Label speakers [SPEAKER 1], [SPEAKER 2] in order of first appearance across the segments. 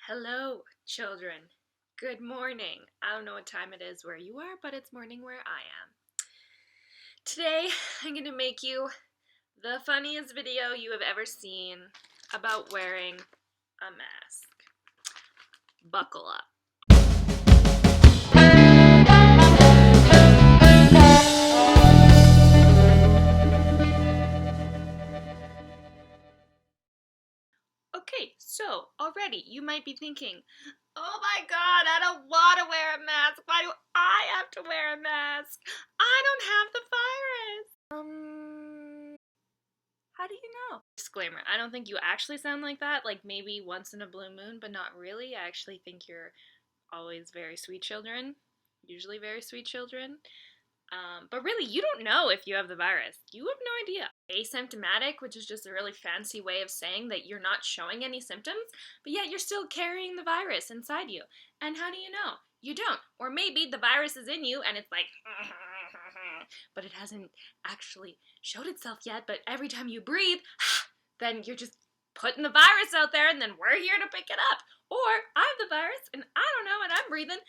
[SPEAKER 1] Hello, children. Good morning. I don't know what time it is where you are, but it's morning where I am. Today, I'm going to make you the funniest video you have ever seen about wearing a mask. Buckle up. Okay, so already you might be thinking, oh my god, I don't want to wear a mask. Why do I have to wear a mask? I don't have the virus. How do you know? Disclaimer, I don't think you actually sound like that. Like maybe once in a blue moon, but not really. I actually think you're always very sweet children. Usually very sweet children. But really, you don't know if you have the virus. You have no idea. Asymptomatic, which is just a really fancy way of saying that you're not showing any symptoms, but yet you're still carrying the virus inside you. And how do you know? You don't. Or maybe the virus is in you and it's like, but it hasn't actually showed itself yet, but every time you breathe, then you're just putting the virus out there and then we're here to pick it up. Or I have the virus and I don't know and I'm breathing,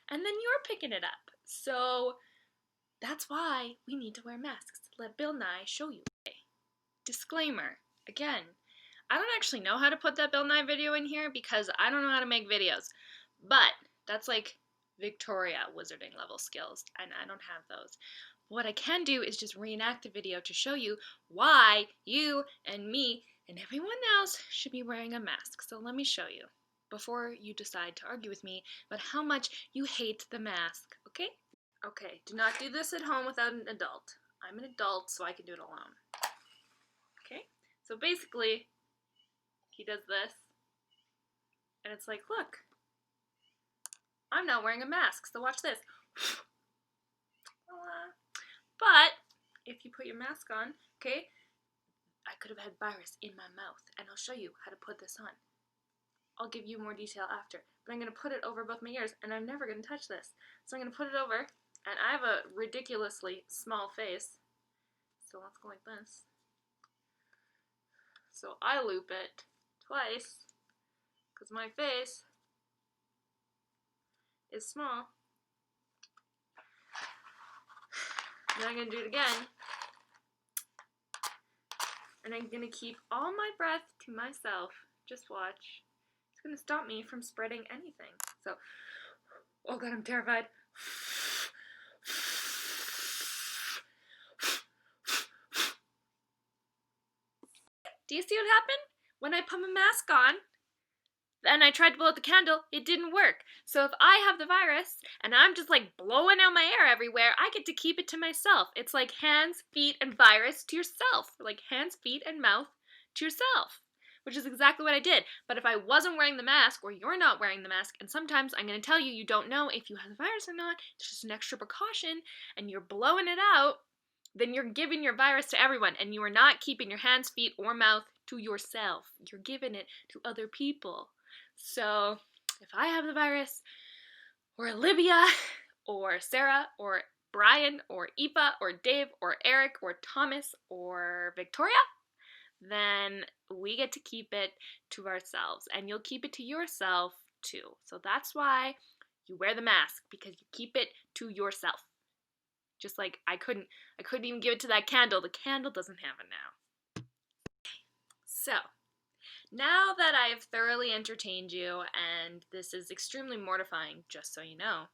[SPEAKER 1] and then you're picking it up. So that's why we need to wear masks. Let Bill Nye show you. Okay. Disclaimer, again, I don't actually know how to put that Bill Nye video in here because I don't know how to make videos. But that's like Victoria wizarding level skills, and I don't have those. What I can do is just reenact the video to show you why you and me and everyone else should be wearing a mask. So let me show you before you decide to argue with me about how much you hate the mask, okay? Okay, do not do this at home without an adult. I'm an adult, so I can do it alone. Okay? So basically, he does this, and it's like, look, I'm not wearing a mask, so watch this. But if you put your mask on, okay, I could have had virus in my mouth, and I'll show you how to put this on. I'll give you more detail after, but I'm going to put it over both my ears, and I'm never going to touch this. So I'm going to put it over, and I have a ridiculously small face, so let's go like this. So I loop it twice, because my face is small. Then I'm going to do it again. And I'm going to keep all my breath to myself. Just watch. It's going to stop me from spreading anything. So, oh god, I'm terrified. Do you see what happened? When I put my mask on, and I tried to blow out the candle, it didn't work. So if I have the virus, and I'm just like blowing out my air everywhere, I get to keep it to myself. It's like hands, feet, and virus to yourself. Like hands, feet, and mouth to yourself. Which is exactly what I did. But if I wasn't wearing the mask, or you're not wearing the mask, and sometimes I'm going to tell you you don't know if you have the virus or not, it's just an extra precaution, and you're blowing it out, then you're giving your virus to everyone, and you are not keeping your hands, feet, or mouth to yourself. You're giving it to other people. So if I have the virus, or Olivia, or Sarah, or Brian, or Aoife, or Dave, or Eric, or Thomas, or Victoria, then we get to keep it to ourselves, and you'll keep it to yourself too. So that's why you wear the mask, because you keep it to yourself. Just like I couldn't even give it to that candle. The candle doesn't have it now. So, now that I've thoroughly entertained you, and this is extremely mortifying, just so you know,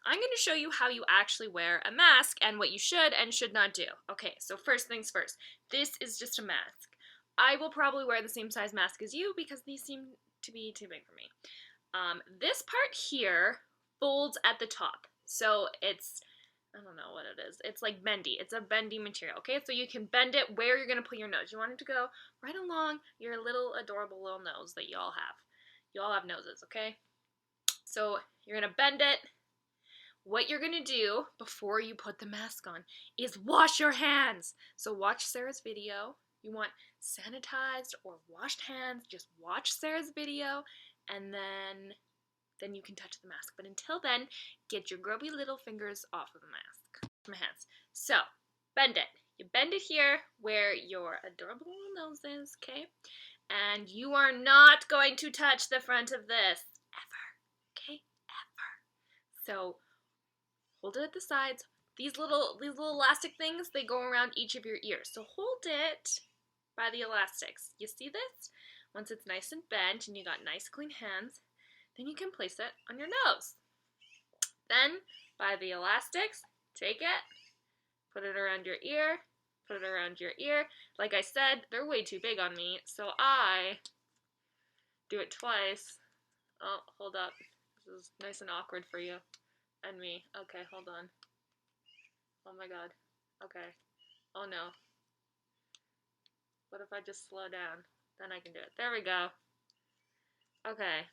[SPEAKER 1] I'm going to show you how you actually wear a mask and what you should and should not do. Okay, so first things first. This is just a mask. I will probably wear the same size mask as you because these seem to be too big for me. This part here folds at the top. So it's, I don't know what it is. It's like bendy. It's a bendy material, okay? So you can bend it where you're going to put your nose. You want it to go right along your little adorable little nose that you all have. You all have noses, okay? So you're going to bend it. What you're going to do before you put the mask on is wash your hands. So watch Sarah's video. You want sanitized or washed hands, just watch Sarah's video, and then you can touch the mask. But until then, get your grubby little fingers off of the mask. My hands. So, bend it. You bend it here where your adorable little nose is, okay? And you are not going to touch the front of this. Ever. Okay? Ever. So, hold it at the sides. These little elastic things, they go around each of your ears. So hold it by the elastics. You see this? Once it's nice and bent and you got nice clean hands, then you can place it on your nose. Then, by the elastics, take it, put it around your ear, put it around your ear. Like I said, they're way too big on me, so I do it twice. Oh, hold up. This is nice and awkward for you and me. Okay, hold on. Oh my god. Okay. Oh no. What if I just slow down? Then I can do it. There we go. Okay.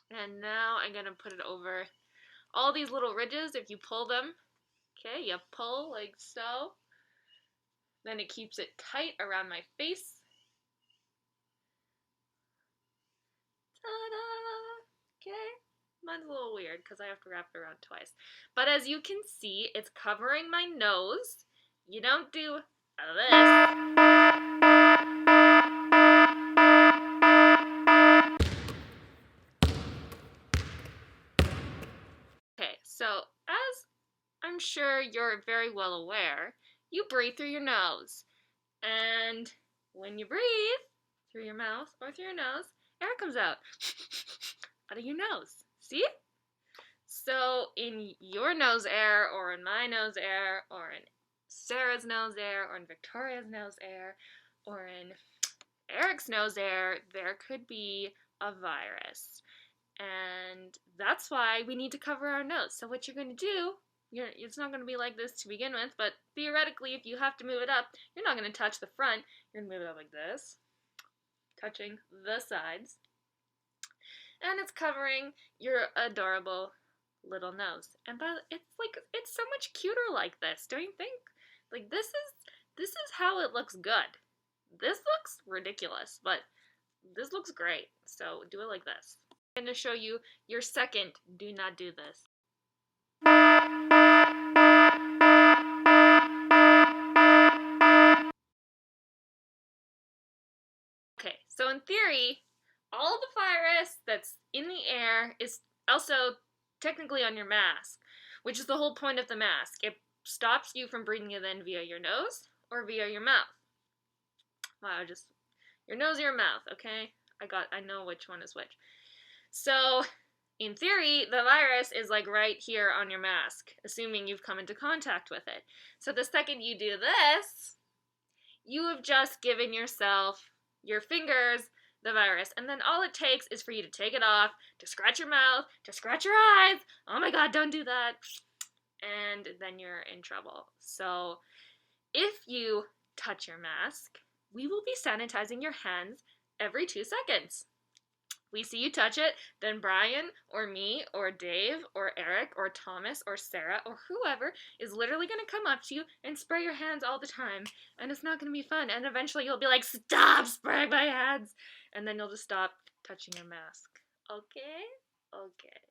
[SPEAKER 1] And now I'm going to put it over all these little ridges. If you pull them, okay, you pull like so. Then it keeps it tight around my face. Ta-da! Okay. Mine's a little weird because I have to wrap it around twice. But as you can see, it's covering my nose. You don't do this. Okay, so as I'm sure you're very well aware, you breathe through your nose. And when you breathe through your mouth or through your nose, air comes out out of your nose. See? So in your nose air, or in my nose air, or in Sarah's nose air, or in Victoria's nose air, or in Eric's nose air, there could be a virus. And that's why we need to cover our nose. So what you're going to do, it's not going to be like this to begin with, but theoretically, if you have to move it up, you're not going to touch the front. You're going to move it up like this, touching the sides. And it's covering your adorable little nose. And it's so much cuter like this, don't you think? Like this is how it looks good. This looks ridiculous, but this looks great. So do it like this. I'm going to show you your second do not do this. Okay, so in theory, all the virus that's in the air is also technically on your mask, which is the whole point of the mask. It stops you from breathing it in via your nose or via your mouth. Wow, just your nose or your mouth, okay? I know which one is which. So, in theory, the virus is like right here on your mask, assuming you've come into contact with it. So the second you do this, you have just given yourself, your fingers, the virus. And then all it takes is for you to take it off, to scratch your mouth, to scratch your eyes. Oh my god, don't do that. And then you're in trouble. So if you touch your mask, we will be sanitizing your hands every 2 seconds. We see you touch it, then Brian or me or Dave or Eric or Thomas or Sarah or whoever is literally going to come up to you and spray your hands all the time. And it's not going to be fun. And eventually you'll be like, stop spraying my hands. And then you'll just stop touching your mask. Okay? Okay.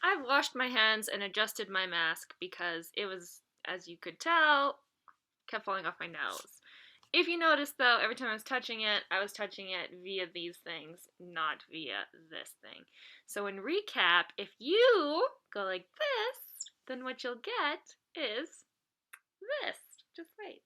[SPEAKER 1] I've washed my hands and adjusted my mask because it was, as you could tell, kept falling off my nose. If you notice, though, every time I was touching it via these things, not via this thing. So in recap, if you go like this, then what you'll get is this. Just wait.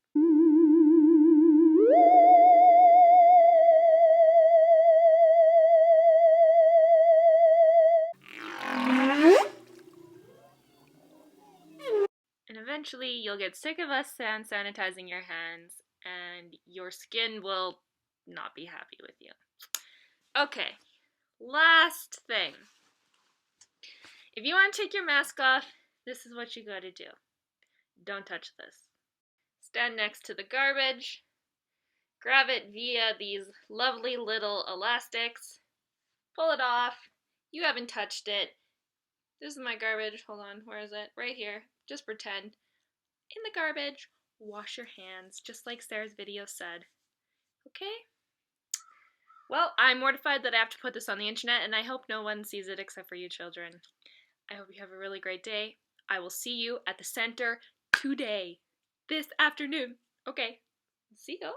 [SPEAKER 1] And eventually you'll get sick of us hand sanitizing your hands, and your skin will not be happy with you. Okay, last thing. If you want to take your mask off, this is what you gotta do. Don't touch this. Stand next to the garbage. Grab it via these lovely little elastics. Pull it off. You haven't touched it. This is my garbage. Hold on, where is it? Right here. Just pretend. In the garbage. Wash your hands, just like Sarah's video said. Okay? Well, I'm mortified that I have to put this on the internet, and I hope no one sees it except for you children. I hope you have a really great day. I will see you at the center today, this afternoon. Okay, see you.